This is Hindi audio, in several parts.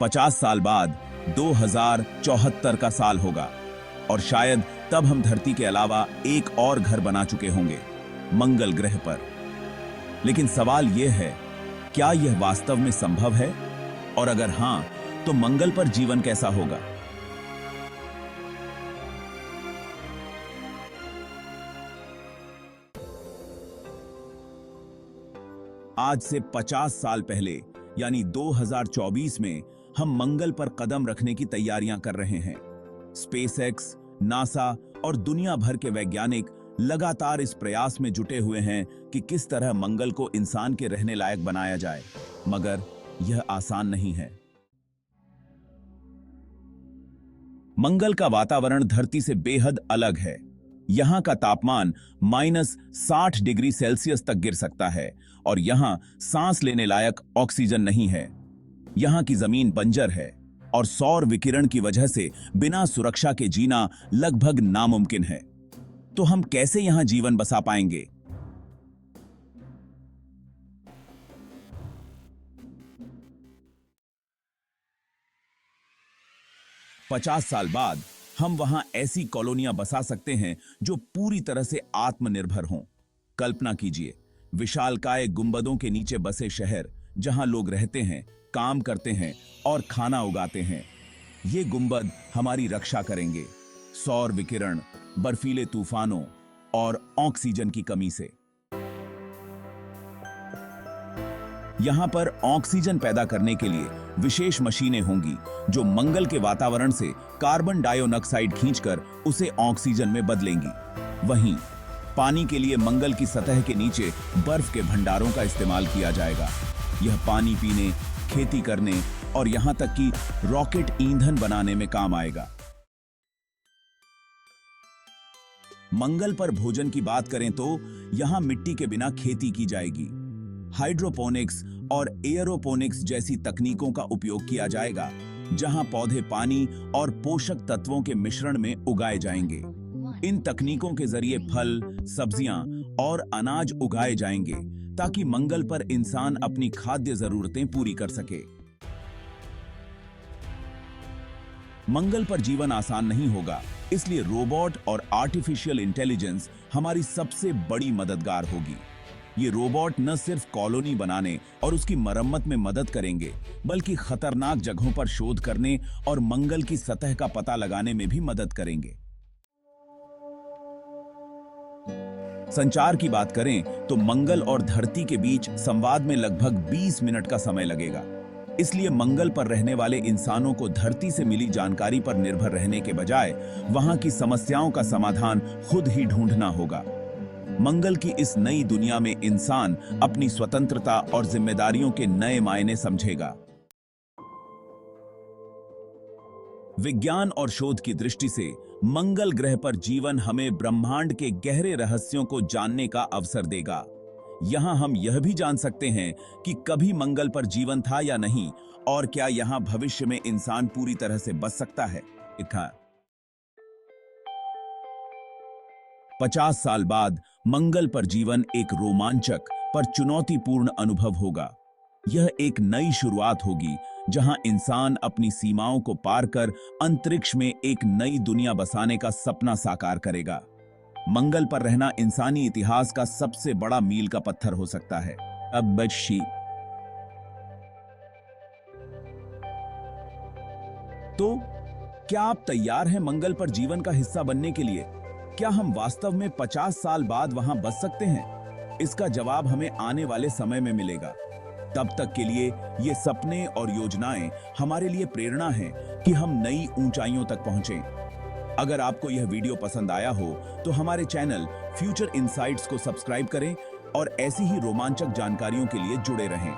50 साल बाद 2074 का साल होगा और शायद तब हम धरती के अलावा एक और घर बना चुके होंगे, मंगल ग्रह पर। लेकिन सवाल यह है, क्या यह वास्तव में संभव है? और अगर हां, तो मंगल पर जीवन कैसा होगा? आज से 50 साल पहले यानी 2024 में हम मंगल पर कदम रखने की तैयारियां कर रहे हैं। स्पेसएक्स, नासा और दुनिया भर के वैज्ञानिक लगातार इस प्रयास में जुटे हुए हैं कि किस तरह मंगल को इंसान के रहने लायक बनाया जाए, मगर यह आसान नहीं है। मंगल का वातावरण धरती से बेहद अलग है। यहां का तापमान -60 डिग्री सेल्सियस तक गिर सकता है और यहां सांस लेने लायक ऑक्सीजन नहीं है। यहां की जमीन बंजर है और सौर विकिरण की वजह से बिना सुरक्षा के जीना लगभग नामुमकिन है। तो हम कैसे यहां जीवन बसा पाएंगे? पचास साल बाद हम वहां ऐसी कॉलोनियां बसा सकते हैं जो पूरी तरह से आत्मनिर्भर हों। कल्पना कीजिए, विशालकाय गुंबदों के नीचे बसे शहर जहां लोग रहते हैं, काम करते हैं और खाना उगाते हैं। ये गुंबद हमारी रक्षा करेंगे सौर विकिरण, बर्फीले तूफानों और ऑक्सीजन की कमी से। यहां पर ऑक्सीजन पैदा करने के लिए विशेष मशीनें होंगी जो मंगल के वातावरण से कार्बन डाइऑक्साइड खींचकर उसे ऑक्सीजन में बदलेंगी। वहीं पानी के लिए मंगल की सतह के नीचे बर्फ के भंडारों का इस्तेमाल किया जाएगा। यह पानी पीने, खेती करने और यहां तक कि रॉकेट ईंधन बनाने में काम आएगा। मंगल पर भोजन की बात करें तो यहां मिट्टी के बिना खेती की जाएगी। हाइड्रोपोनिक्स और एयरोपोनिक्स जैसी तकनीकों का उपयोग किया जाएगा, जहां पौधे पानी और पोषक तत्वों के मिश्रण में उगाए जाएंगे। इन तकनीकों के जरिए फल, सब्जियां और अनाज उगाए जाएंगे ताकि मंगल पर इंसान अपनी खाद्य जरूरतें पूरी कर सके। मंगल पर जीवन आसान नहीं होगा, इसलिए रोबोट और आर्टिफिशियल इंटेलिजेंस हमारी सबसे बड़ी मददगार होगी। ये रोबोट न सिर्फ कॉलोनी बनाने और उसकी मरम्मत में मदद करेंगे, बल्कि खतरनाक जगहों पर शोध करने और मंगल की सतह का पता लगाने में भी मदद करेंगे। संचार की बात करें तो मंगल और धरती के बीच संवाद में लगभग 20 मिनट का समय लगेगा। इसलिए मंगल पर रहने वाले इंसानों को धरती से मिली जानकारी पर निर्भर रहने के बजाय वहां की समस्याओं का समाधान खुद ही ढूंढना होगा। मंगल की इस नई दुनिया में इंसान अपनी स्वतंत्रता और जिम्मेदारियों के नए मायने समझेगा। विज्ञान और शोध की दृष्टि से मंगल ग्रह पर जीवन हमें ब्रह्मांड के गहरे रहस्यों को जानने का अवसर देगा। यहां हम यह भी जान सकते हैं कि कभी मंगल पर जीवन था या नहीं, और क्या यहां भविष्य में इंसान पूरी तरह से बच सकता है। 50 साल बाद मंगल पर जीवन एक रोमांचक पर चुनौतीपूर्ण अनुभव होगा। यह एक नई शुरुआत होगी जहां इंसान अपनी सीमाओं को पार कर अंतरिक्ष में एक नई दुनिया बसाने का सपना साकार करेगा। मंगल पर रहना इंसानी इतिहास का सबसे बड़ा मील का पत्थर हो सकता है। तो क्या आप तैयार हैं मंगल पर जीवन का हिस्सा बनने के लिए? क्या हम वास्तव में 50 साल बाद वहां बस सकते हैं? इसका जवाब हमें आने वाले समय में मिलेगा। तब तक के लिए ये सपने और योजनाएं हमारे लिए प्रेरणा हैं कि हम नई ऊंचाइयों तक पहुंचें। अगर आपको यह वीडियो पसंद आया हो तो हमारे चैनल फ्यूचर इनसाइट्स को सब्सक्राइब करें और ऐसी ही रोमांचक जानकारियों के लिए जुड़े रहें।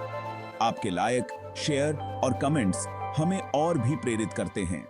आपके लाइक, शेयर और कमेंट्स हमें और भी प्रेरित करते हैं।